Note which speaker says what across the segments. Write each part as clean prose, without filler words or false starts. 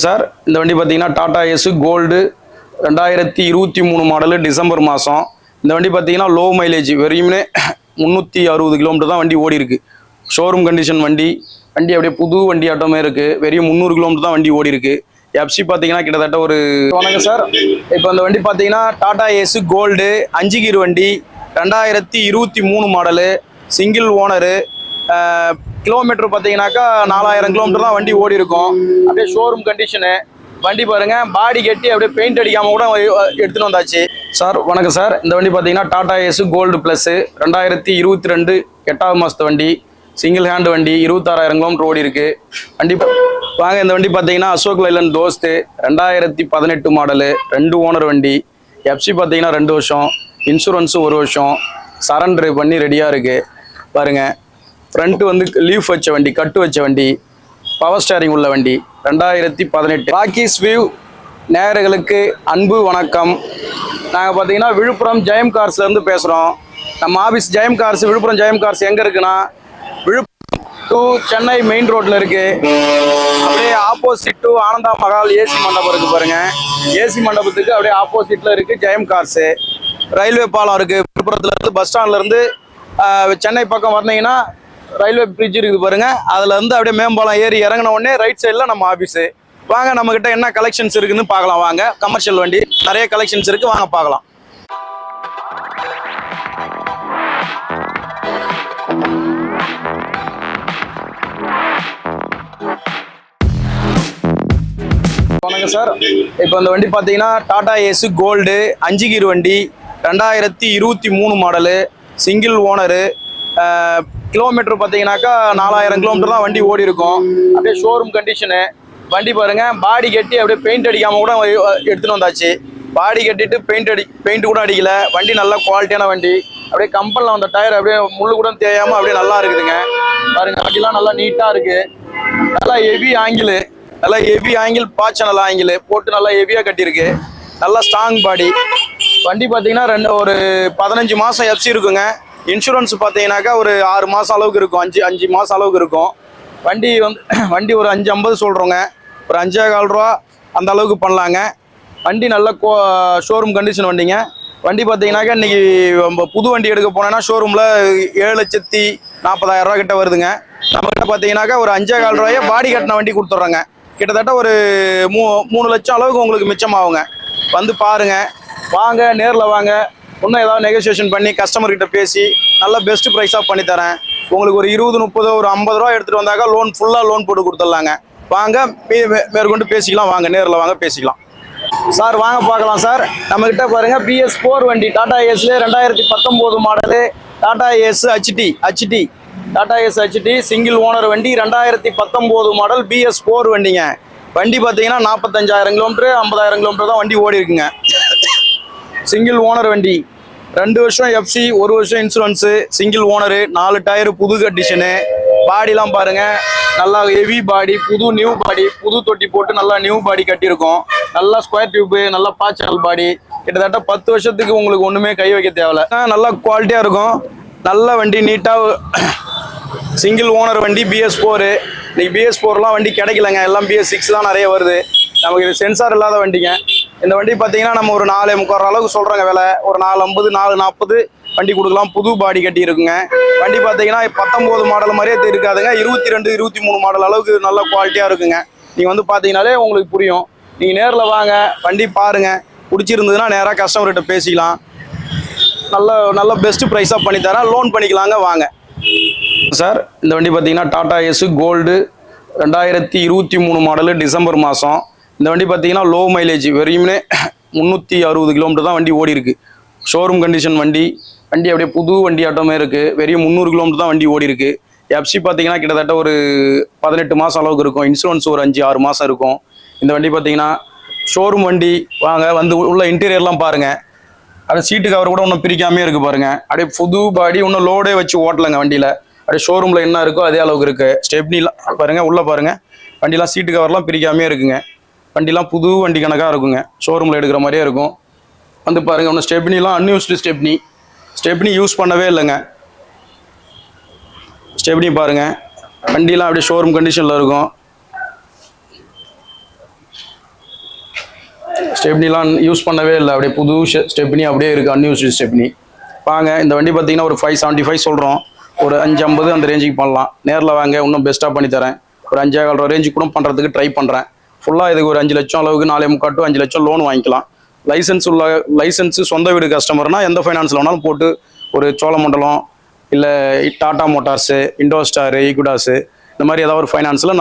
Speaker 1: Sir இந்த வண்டி பார்த்தீங்கன்னா Tata ace gold 2023 model December மாதம். இந்த வண்டி பார்த்தீங்கன்னா லோ மைலேஜ் வெறும்னே 360 கிலோமீட்டர் தான் வண்டி ஓடி இருக்கு. ஷோரூம் கண்டிஷன் வண்டி அப்படியே புது வண்டி ஆட்டோமே இருக்கு. வெறும் 300 கிலோமீட்டர் தான் வண்டி ஓடி இருக்கு. எஃப்சி பார்த்தீங்கன்னா கிட்டத்தட்ட ஒரு வணக்கம் சார். இப்போ இந்த வண்டி பார்த்தீங்கன்னா டாடா ஏஸ் கோல்டு 5 கீர் வண்டி 2023 மாடலு சிங்கிள் ஓனரு. கிலோமீட்டர் பார்த்தீங்கன்னாக்கா 4000 கிலோமீட்டர் தான் வண்டி ஓடி இருக்கும். அப்படியே ஷோரூம் கண்டிஷனு வண்டி பாருங்க, பாடி கட்டி அப்படியே பெயிண்ட் அடிக்காம கூட எடுத்துட்டு வந்தாச்சு. சார் வணக்கம் சார். இந்த வண்டி பார்த்தீங்கன்னா டாடா ஏஸ் கோல்டு ப்ளஸ் 2022 8வது மாதத்து வண்டி, சிங்கிள் ஹேண்ட் வண்டி, 26000 கிலோமீட்டர் ஓடி இருக்கு வண்டி. வாங்க இந்த வண்டி பார்த்தீங்கன்னா அசோக் லைலண்ட் தோஸ்து 2018 மாடலு 2 ஓனர் வண்டி. எஃப்சி பார்த்தீங்கன்னா 2 வருஷம், இன்சூரன்ஸு 1 வருஷம், சரண்டர் பண்ணி ரெடியாக இருக்கு பாருங்க. ஃப்ரண்ட் வந்து லீஃப் வச்ச வண்டி, கட்டு வச்ச வண்டி, பவர் ஸ்டேரிங் உள்ள வண்டி 2018. ராக்கிஸ் வியூ நேயர்களுக்கு அன்பு வணக்கம். நாங்கள் பார்த்தீங்கன்னா விழுப்புரம் ஜெயம் கார்ஸ்லேருந்து பேசுகிறோம். நம்ம ஆஃபீஸ் ஜெயம் கார்ஸ், விழுப்புரம் ஜெயம் கார்ஸ் எங்கே இருக்குன்னா விழுப்புரம் டு சென்னை மெயின் ரோட்டில் இருக்குது. அப்படியே opposite to Ananda Mahal AC மண்டபம் இருக்குது பாருங்கள். ஏசி மண்டபத்துக்கு அப்படியே ஆப்போசிட்டில் இருக்குது ஜெயம் கார்ஸு. ரயில்வே பாலம் இருக்குது. விழுப்புரத்துலேருந்து பஸ் ஸ்டாண்ட்லேருந்து சென்னை பக்கம் வந்தீங்கன்னா ரயில்வே பிரிட்ஜ் இருக்குது பாருங்க. அதுல இருந்து அப்படியே மேம்பாலம் ஏறி இறங்கின உடனே ரைட் சைடில் நம்ம ஆஃபீஸு. வாங்க நம்ம கிட்ட என்ன கலெக்ஷன்ஸ் இருக்குன்னு பார்க்கலாம். வாங்க, கமர்ஷியல் வண்டி நிறைய கலெக்ஷன்ஸ் இருக்கு, வாங்க பார்க்கலாம். வணக்கம் சார். இப்போ இந்த வண்டி பார்த்தீங்கன்னா டாடா ஏஸ் கோல்டு 5 கீர் வண்டி 2023 மாடலு சிங்கிள் ஓனரு. கிலோமீட்டர் பார்த்தீங்கன்னாக்கா 4000 கிலோமீட்டர் தான் வண்டி ஓடி இருக்கும். அப்படியே ஷோரூம் கண்டிஷனு வண்டி பாருங்க, பாடி கட்டி அப்படியே பெயிண்ட் அடிக்காம கூட எடுத்துட்டு வந்தாச்சு. பாடி கட்டிட்டு பெயிண்ட் கூட அடிக்கல. வண்டி நல்ல குவாலிட்டியான வண்டி. அப்படியே கம்பெனில் வந்த டயர் அப்படியே முள்ளு கூட தேயாம அப்படியே நல்லா இருக்குதுங்க பாருங்க. வண்டிலாம் நல்லா நீட்டாக இருக்கு. நல்லா ஹெவி ஆங்கிள், நல்லா ஹெவி ஆங்கிள், பாய்ச்சனல் ஆங்கிள் போட்டு நல்லா ஹெவியாக கட்டியிருக்கு. நல்லா ஸ்ட்ராங் பாடி. வண்டி பார்த்தீங்கன்னா ஒரு 15 மாதம் எஃப்சி இருக்குங்க. இன்சூரன்ஸ் பார்த்தீங்கன்னாக்கா ஒரு 6 மாதம் அளவுக்கு இருக்கும், 5 மாதம் அளவுக்கு இருக்கும். வண்டி ஒரு 550 சொல்கிறோங்க. ஒரு 5,400 ரூபா அந்த அளவுக்கு பண்ணலாங்க. வண்டி நல்ல ஷோரூம் கண்டிஷன் வண்டிங்க. வண்டி பார்த்தீங்கன்னாக்கா இன்றைக்கி புது வண்டி எடுக்க போனேன்னா ஷோரூமில் 7,40,000 ரூபா கிட்ட வருதுங்க. நம்மகிட்ட பார்த்தீங்கன்னாக்கா ஒரு 5,400 ரூபாயை பாடி கட்டின வண்டி கொடுத்துட்றோங்க. கிட்டத்தட்ட ஒரு 3 லட்சம் அளவுக்கு உங்களுக்கு மிச்சமாகுங்க. வந்து பாருங்கள், வாங்க நேரில் வாங்க. இன்னும் ஏதாவது நெகோசியேஷன் பண்ணி கஸ்டமர்கிட்ட பேசி நல்ல பெஸ்ட் ப்ரைஸாக பண்ணித்தரேன். உங்களுக்கு ஒரு 20, 30, ஒரு 50 ரூபா எடுத்துகிட்டு வந்தாக்கா ஃபுல்லாக லோன் போட்டு கொடுத்துடலாங்க. வாங்க மேற்கொண்டு பேசிக்கலாம். வாங்க நேரில் வாங்க பேசிக்கலாம். சார் வாங்க பார்க்கலாம் சார். நம்மக்கிட்ட பாருங்கள் BS4 வண்டி Tata ace 2019 model Tata ace HD Tata ace HD single owner வண்டி 2019 மாடல் BS4 வண்டிங்க. வண்டி பார்த்தீங்கன்னா 45,000 கிலோமீட்டரு 50,000 கிலோமீட்டர் தான் வண்டி ஓடி இருக்குங்க. சிங்கிள் ஓனர் வண்டி, 2 வருஷம் எஃப்சி, 1 வருஷம் இன்சூரன்ஸு, சிங்கிள் ஓனரு, 4 டயரு புது கண்டிஷனு. பாடிலாம் பாருங்கள், நல்லா ஹெவி பாடி, நியூ பாடி, புது தொட்டி போட்டு நல்லா நியூ பாடி கட்டியிருக்கோம். நல்லா ஸ்கொயர் டியூப்பு, நல்லா பாய்ச்சனல் பாடி. கிட்டத்தட்ட 10 வருஷத்துக்கு உங்களுக்கு ஒன்றுமே கை வைக்க தேவையில்ல. நல்லா குவாலிட்டியாக இருக்கும். நல்ல வண்டி, நீட்டாக சிங்கிள் ஓனர் வண்டி BS4. இன்னைக்கு BS4லாம் வண்டி கிடைக்கலங்க. எல்லாம் BS6 தான் நிறைய வருது. நமக்கு இது சென்சார் இல்லாத வண்டிங்க. இந்த வண்டி பார்த்தீங்கன்னா நம்ம ஒரு 4,300 அளவுக்கு சொல்கிறோங்க விலை. ஒரு 450, 440 வண்டி கொடுக்கலாம். புது பாடி கட்டி இருக்குங்க. வண்டி பார்த்தீங்கன்னா 19 மாடல் மாதிரியே இருக்காதுங்க. 22, 23 மாடல் அளவுக்கு நல்ல குவாலிட்டியாக இருக்குங்க. நீங்கள் வந்து பார்த்தீங்கன்னாலே உங்களுக்கு புரியும். நீங்கள் நேரில் வாங்க, வண்டி பாருங்கள். பிடிச்சிருந்ததுன்னா நேராக கஸ்டமர்கிட்ட பேசிக்கலாம். நல்ல பெஸ்ட்டு ப்ரைஸாக பண்ணித்தரேன். லோன் பண்ணிக்கலாங்க. வாங்க சார். இந்த வண்டி பார்த்தீங்கன்னா Tata ace gold 2023 model December மாதம். இந்த வண்டி பார்த்தீங்கன்னா லோ மைலேஜ் வெறும்னே 360 கிலோமீட்டர் தான் வண்டி ஓடி இருக்கு. ஷோரூம் கண்டிஷன் வண்டி அப்படியே புது வண்டி ஆட்டோமே இருக்குது. வெறும் 300 கிலோமீட்டர் தான் வண்டி ஓடி இருக்கு. எஃப்சி பார்த்தீங்கன்னா கிட்டத்தட்ட ஒரு 18 மாதம் அளவுக்கு இருக்கும். இன்சூரன்ஸ் ஒரு 5-6 மாதம் இருக்கும். இந்த வண்டி பார்த்தீங்கன்னா ஷோரூம் வண்டி. வாங்க வந்து உள்ள இன்டீரியர்லாம் பாருங்கள். அப்படியே சீட்டு கவர் கூட ஒன்றும் பிரிக்காமே இருக்குது பாருங்கள். அப்படியே புது பாடி, இன்னும் லோடே வச்சு ஓட்டலைங்க வண்டியில். அப்படியே ஷோரூமில் என்ன இருக்கோ அதே அளவுக்கு இருக்குது. ஸ்டெப்னிலாம் பாருங்கள், உள்ளே பாருங்கள். வண்டிலாம் சீட்டு கவர்லாம் பிரிக்காமே இருக்குங்க. வண்டிலாம் புது வண்டி கணக்காக இருக்குங்க. ஷோரூமில் எடுக்கிற மாதிரியே இருக்கும். வந்து பாருங்கள், ஒன்று ஸ்டெப்னிலாம் அன்யூஸ்டு ஸ்டெப்னி யூஸ் பண்ணவே இல்லைங்க. ஸ்டெப்னி பாருங்கள். வண்டிலாம் அப்படியே ஷோரூம் கண்டிஷனில் இருக்கும். ஸ்டெப்னிலாம் யூஸ் பண்ணவே இல்லை, அப்படியே புது ஸ்டெப்னி அப்படியே இருக்குது, அன்யூஸ்டு ஸ்டெப்னி. வாங்க இந்த வண்டி பார்த்தீங்கன்னா ஒரு 575 சொல்கிறோம், ஒரு 550 அந்த ரேஞ்சுக்கு பண்ணலாம். நேரில் வாங்க, இன்னும் பெஸ்ட்டாக பண்ணி தரேன். ஒரு 5,500 ரேஞ்சுக்கு கூட பண்ணுறதுக்கு ட்ரை பண்ணுறேன். ஃபுல்லாக இதுக்கு ஒரு 5 லட்சம் அளவுக்கு 4.75 to 5 லட்சம் லோன் வாங்கிக்கலாம். லைசன்ஸு சொந்த வீடு கஸ்டமர்னா எந்த ஃபைனான்ஸில் வேணாலும் போட்டு ஒரு சோழமண்டலம் இல்லை டாடா மோட்டார்ஸு, இண்டோஸ்டாரு, ஈக்குடாஸு இந்த மாதிரி ஏதாவது ஒரு ஃபைனான்ஸில்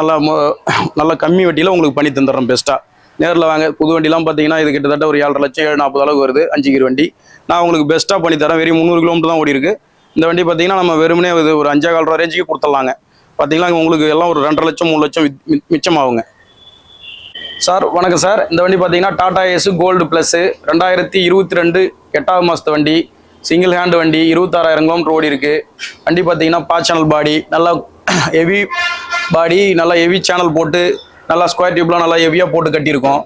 Speaker 1: நல்லா கம்மி வட்டியில் உங்களுக்கு பண்ணி தந்துடுறோம் பெஸ்ட்டாக. நேரில் வாங்க. புது வண்டிலாம் பார்த்தீங்கன்னா இது கிட்டத்தட்ட ஒரு 7.5 லட்சம் 740 அளவுக்கு வருது 5 கீர் வண்டி. நான் உங்களுக்கு பெஸ்ட்டாக பண்ணி தரேன். வெறும் 300 கிலோமீட்டர் தான் ஓடி இருக்கு. இந்த வண்டி பார்த்தீங்கன்னா நம்ம வெறுமனே இது ஒரு 5,400 ரேஞ்சுக்கு கொடுத்துடலாங்க. பார்த்தீங்கன்னா உங்களுக்கு எல்லாம் ஒரு 2.5 லட்சம் 3 லட்சம் மிச்சமாகுங்க. சார் வணக்கம் சார். இந்த வண்டி பார்த்தீங்கன்னா டாடா ஏஸ் கோல்டு ப்ளஸ் 2022 8வது மாதத்து வண்டி, சிங்கிள் ஹேண்ட் வண்டி, 26,000 கிலோமீட்டர் ஓடி இருக்கு. வண்டி பார்த்தீங்கன்னா சேனல் பாடி, நல்லா ஹெவி பாடி, நல்லா ஹெவி சேனல் போட்டு நல்லா ஸ்கொயர் டியூப்லாம் நல்லா ஹெவியாக போட்டு கட்டியிருக்கோம்.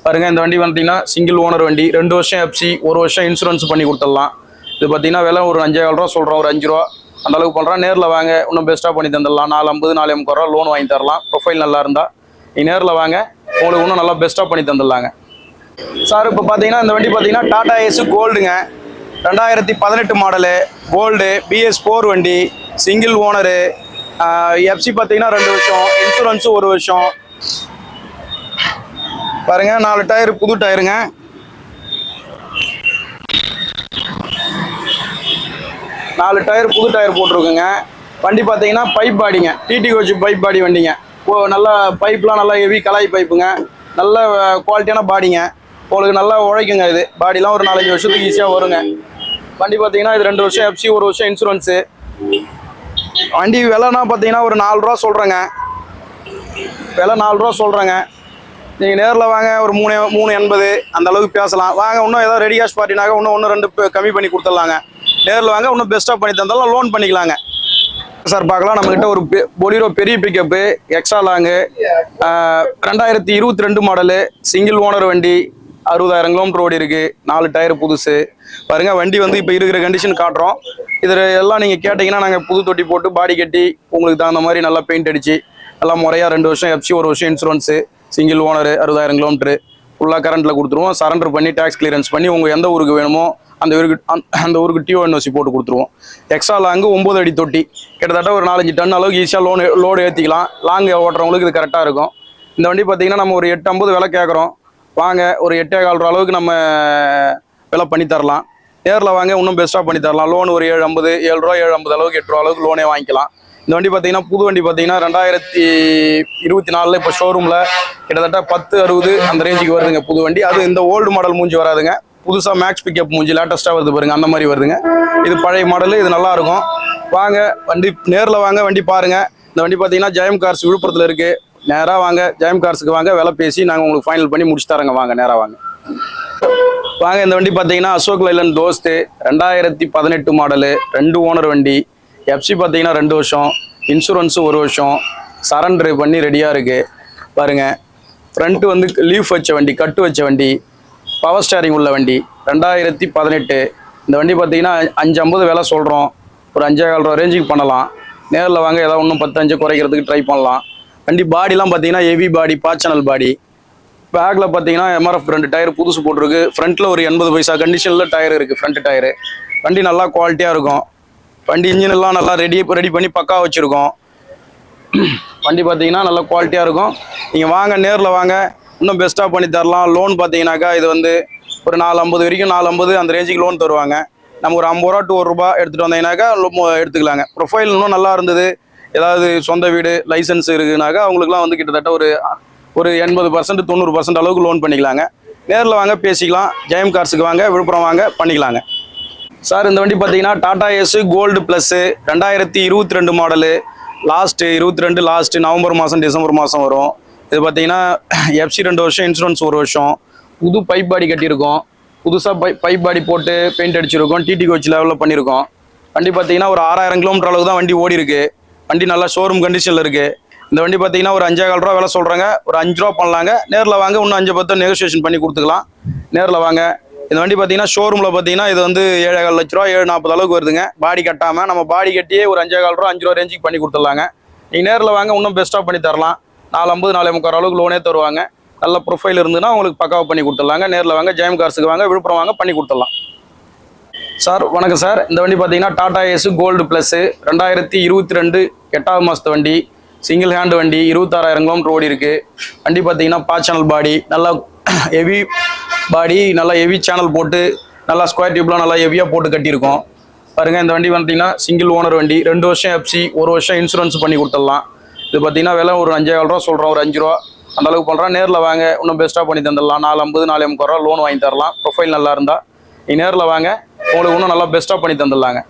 Speaker 1: பாருங்கள், இந்த வண்டி பார்த்தீங்கன்னா சிங்கிள் ஓனர் வண்டி, 2 வருஷம் எஃப்சி, 1 வருஷம் இன்சூரன்ஸ் பண்ணி கொடுத்துடலாம். இது பார்த்தீங்கன்னா விலை ஒரு 5,000 ரூபா சொல்கிறோம், ஒரு 5 ரூபா அந்த அளவுக்கு பண்ணுறோம். நேரில் வாங்க, இன்னும் பெஸ்ட்டாக பண்ணி தந்துடலாம். 450 4.25 ரூபா லோன் வாங்கி தரலாம். ப்ரொஃபைல் நல்லா இருந்தால் நீ நேரில் வாங்க, உங்களுக்கு இன்னும் நல்லா பெஸ்ட்டாக பண்ணி தந்துடலாங்க. சார் இப்போ பார்த்தீங்கன்னா இந்த வண்டி பார்த்தீங்கன்னா டாடா ஏஸ் கோல்டுங்க, 2018 மாடலு, கோல்டு, BS4 வண்டி, சிங்கிள் ஓனரு, எஃப்சி பார்த்தீங்கன்னா 2 வருஷம், இன்சூரன்ஸு 1 வருஷம். பாருங்க, 4 டயர் புது டயருங்க. புது டயர் போட்டிருக்குங்க. வண்டி பார்த்தீங்கன்னா பைப் பாடிங்க, டிடி கோச் பைப் பாடி வண்டிங்க. நல்லா பைப்லாம் நல்லா ஹெவி கலாய் பைப்புங்க, நல்ல குவாலிட்டியான பாடிங்க. உங்களுக்கு நல்லா உழைக்குங்க. இது பாடிலாம் ஒரு 4-5 வருஷத்துக்கு ஈஸியாக வருங்க. வண்டி பார்த்தீங்கன்னா இது 2 வருஷம் எஃப்சி, 1 வருஷம் இன்சூரன்ஸு. வண்டி விலைனா பார்த்தீங்கன்னா ஒரு 4 ரூபா சொல்கிறேங்க. விலை 4 ரூபா சொல்கிறேங்க. நீங்கள் நேரில் வாங்க, ஒரு 380 அந்த அளவுக்கு பேசலாம். வாங்க, இன்னும் ஏதாவது ரெடி கேஷ் பார்ட்டினாக்க இன்னும் 1-2 கம்மி பண்ணி கொடுத்துடலாங்க. நேரில் வாங்க, இன்னும் பெஸ்ட்டாக பண்ணி தந்தாலும் லோன் பண்ணிக்கலாங்க. சார் பார்க்கலாம், நம்மக்கிட்ட ஒரு பொலிரோ பெரிய pickup extra long, 2022 model, single owner வண்டி, 60,000 கிலோமீட்டர் ஓடி இருக்குது, 4 டயர் புதுசு. பாருங்கள், வண்டி வந்து இப்போ இருக்கிற கண்டிஷன் காட்டுறோம். இதில் எல்லாம் நீங்கள் கேட்டிங்கன்னா நாங்கள் புது தொட்டி போட்டு பாடி கட்டி உங்களுக்கு தகுந்த மாதிரி நல்லா பெயிண்ட் அடித்து எல்லாம் முறையாக 2 வருஷம் எஃப்சி, 1 வருஷம் இன்சூரன்ஸு, சிங்கிள் ஓனரு, 60,000 கிலோமீட்டரு ஃபுல்லாக கரண்ட்டில் கொடுத்துருவோம். சரண்டர் பண்ணி டேக்ஸ் கிளியரன்ஸ் பண்ணி உங்கள் எந்த ஊருக்கு வேணுமோ அந்த ஊருக்கு TONOC போட்டு கொடுத்துருவோம். எக்ஸ்ட்ரா லாங்கு 9 அடி தொட்டி, கிட்டத்தட்ட ஒரு 4-5 டன் அளவுக்கு ஈஸியாக லோடு ஏற்றிக்கலாம். லாங் ஓட்டுறவங்களுக்கு இது கரெக்டாக இருக்கும். இந்த வண்டி பார்த்தீங்கன்னா நம்ம ஒரு 850 விலை கேட்குறோம். வாங்க, ஒரு 8,400 அளவுக்கு நம்ம விலை பண்ணி தரலாம். நேரில் வாங்க, இன்னும் பெஸ்ட்டாக பண்ணி தரலாம். லோன் ஒரு 750 ரூபா 750 அளவுக்கு 8 ரூபா அளவுக்கு லோனே வாங்கிக்கலாம். இந்த வண்டி பார்த்தீங்கன்னா புது வண்டி பார்த்தீங்கன்னா 2024 இப்போ ஷோரூமில் கிட்டத்தட்ட 10-60 அந்த ரேஞ்சுக்கு வருதுங்க புது வண்டி. அது இந்த ஓல்டு மாடல் மூஞ்சி வராதுங்க, புதுசாக மேக்ஸ் பிக்கப் மூஞ்சி லேட்டஸ்ட்டாக வருது பாருங்க, அந்த மாதிரி வருதுங்க. இது பழைய மாடலு, இது நல்லாயிருக்கும். வாங்க, வண்டி நேரில் வாங்க, வண்டி பாருங்கள். இந்த வண்டி பார்த்தீங்கன்னா ஜெயம் கார்ஸ் விழுப்புரத்தில் இருக்குது. நேராக வாங்க, ஜெயம் கார்ஸுக்கு வாங்க, விலை பேசி நாங்கள் உங்களுக்கு ஃபைனல் பண்ணி முடிச்சு தரோங்க. வாங்க, நேராக வாங்க. இந்த வண்டி பார்த்தீங்கன்னா அசோக் லைலண்ட் தோஸ்து, 2018 மாடலு, 2 ஓனர் வண்டி, எஃப்சி பார்த்தீங்கன்னா 2 வருஷம், இன்சூரன்ஸு 1 வருஷம், சரண்டர் பண்ணி ரெடியாக இருக்குது. பாருங்கள், ஃப்ரண்ட்டு வந்து லீஃப் வச்ச வண்டி, கட்டு வச்ச வண்டி, பவர் ஸ்டேரிங் உள்ள வண்டி, 2018. இந்த வண்டி பார்த்தீங்கன்னா 550 விலை சொல்கிறோம், ஒரு 5,000 ரூபா ரேஞ்சுக்கு பண்ணலாம். நேரில் வாங்க, ஏதாவது இன்னும் 10-5 குறைக்கிறதுக்கு ட்ரை பண்ணலாம். வண்டி பாடிலாம் பார்த்தீங்கன்னா ஹெவி பாடி, சேனல் பாடி. பேக்கில் பார்த்தீங்கன்னா MRF 2 டயர் புதுசு போட்டிருக்கு. ஃப்ரண்ட்டில் ஒரு 80 பைசா கண்டிஷனில் டயர் இருக்குது, ஃப்ரண்ட் டயரு. வண்டி நல்லா குவாலிட்டியாக இருக்கும். வண்டி இன்ஜின் எல்லாம் நல்லா ரெடி பண்ணி பக்கா வச்சுருக்கோம். வண்டி பார்த்தீங்கன்னா நல்லா குவாலிட்டியாக இருக்கும். நீங்கள் வாங்க, நேரில் வாங்க, இன்னும் பெஸ்ட்டாக பண்ணி தரலாம். லோன் பார்த்தீங்கன்னாக்கா இது வந்து ஒரு 450 வரைக்கும் 450 அந்த ரேஞ்சுக்கு லோன் தருவாங்க. நம்ம ஒரு 50 ரூபா to 1 ரூபா எடுத்துகிட்டு வந்தீங்கன்னாக்கா எடுத்துக்கலாங்க. ப்ரொஃபைல் இன்னும் நல்லா இருந்தது, ஏதாவது சொந்த வீடு லைசன்ஸ் இருக்குனாக்கா அவங்களுக்குலாம் வந்து கிட்டத்தட்ட ஒரு 80% 90% அளவுக்கு லோன் பண்ணிக்கலாங்க. நேரில் வாங்க, பேசிக்கலாம். ஜெயம் கார்ஸுக்கு வாங்க, விழுப்புரம் வாங்க, பண்ணிக்கலாங்க. சார் இந்த வண்டி பார்த்தீங்கன்னா Tata ace gold plus, 2022 model, last 22 last November மாதம் டிசம்பர் மாதம் வரும். இது பார்த்தீங்கன்னா எஃப்சி 2 வருஷம், இன்சூரன்ஸ் 1 வருஷம், புது பைப் பாடி கட்டியிருக்கோம். புதுசாக பைப் பாடி போட்டு பெயிண்ட் அடிச்சிருக்கோம். டிடி கோச் லெவலில் பண்ணியிருக்கோம். வண்டி பார்த்தீங்கன்னா ஒரு 6,000 கிலோமீட்டர் அளவுக்கு தான் வண்டி ஓடி இருக்குது. வண்டி நல்லா ஷோரூம் கண்டிஷனில் இருக்குது. இந்த வண்டி பார்த்தீங்கன்னா ஒரு 5,000 ரூபா விலை சொல்கிறாங்க, ஒரு 5 ரூபா பண்ணலாங்க. நேரில் வாங்க, இன்னும் 5-10 நெகோசியேஷன் பண்ணி கொடுத்துக்கலாம். நேரில் வாங்க. இந்த வண்டி பார்த்தீங்கன்னா ஷோரூமில் பார்த்தீங்கன்னா இது வந்து 7,4 லட்ச ரூபா 740 அளவுக்கு வருதுங்க. பாடி கட்டாமல் நம்ம பாடி கட்டியே ஒரு 5,000 ரூபா 5 ரூபா ரேஞ்சுக்கு பண்ணி கொடுத்துடலாங்க. நீங்கள் நேரில் வாங்க, இன்னும் பெஸ்ட்டாக பண்ணி தரலாம். 450 4.25 அளவுக்கு லோனே தருவாங்க. நல்ல ப்ரொஃபைல் இருந்துன்னா உங்களுக்கு பக்காவாக பண்ணி கொடுத்துடலாங்க. நேரில் வாங்க, ஜெயம் கார்ஸுக்கு வாங்க, விழுப்புரம் வாங்க, பண்ணி கொடுத்துடலாம். சார் வணக்கம் சார். இந்த வண்டி பார்த்தீங்கன்னா டாடா ஏஸ் கோல்டு ப்ளஸ் 2022 8வது மாதத்து வண்டி, சிங்கிள் ஹேண்டு வண்டி, 26,000 கிலோமீட்டர் ஓடி இருக்கு. வண்டி பார்த்தீங்கன்னா சேனல் பாடி, நல்லா ஹெவி பாடி, நல்லா ஹெவி சேனல் போட்டு நல்லா ஸ்கொயர் டியூப்லாம் நல்லா ஹெவியாக போட்டு கட்டியிருக்கோம். பாருங்க, இந்த வண்டி பார்த்தீங்கன்னா சிங்கிள் ஓனர் வண்டி, 2 வருஷம் எஃப்சி, 1 வருஷம் இன்சூரன்ஸ் பண்ணி கொடுத்துடலாம். இது பார்த்தீங்கன்னா விலை ஒரு 5,000 ரூபா சொல்கிறோம், ஒரு 5 ரூபா அந்த அளவுக்கு பண்ணுறோம். நேரில் வாங்க, இன்னும் பெஸ்ட்டாக பண்ணி தந்துடலாம். 450 450 ரூபா லோன் வாங்கி தரலாம். ப்ரொஃபைல் நல்லா இருந்தால் நீ நேரில் வாங்க, உங்களுக்கு இன்னும் நல்லா பெஸ்ட்டாக பண்ணி தந்துடலாங்க.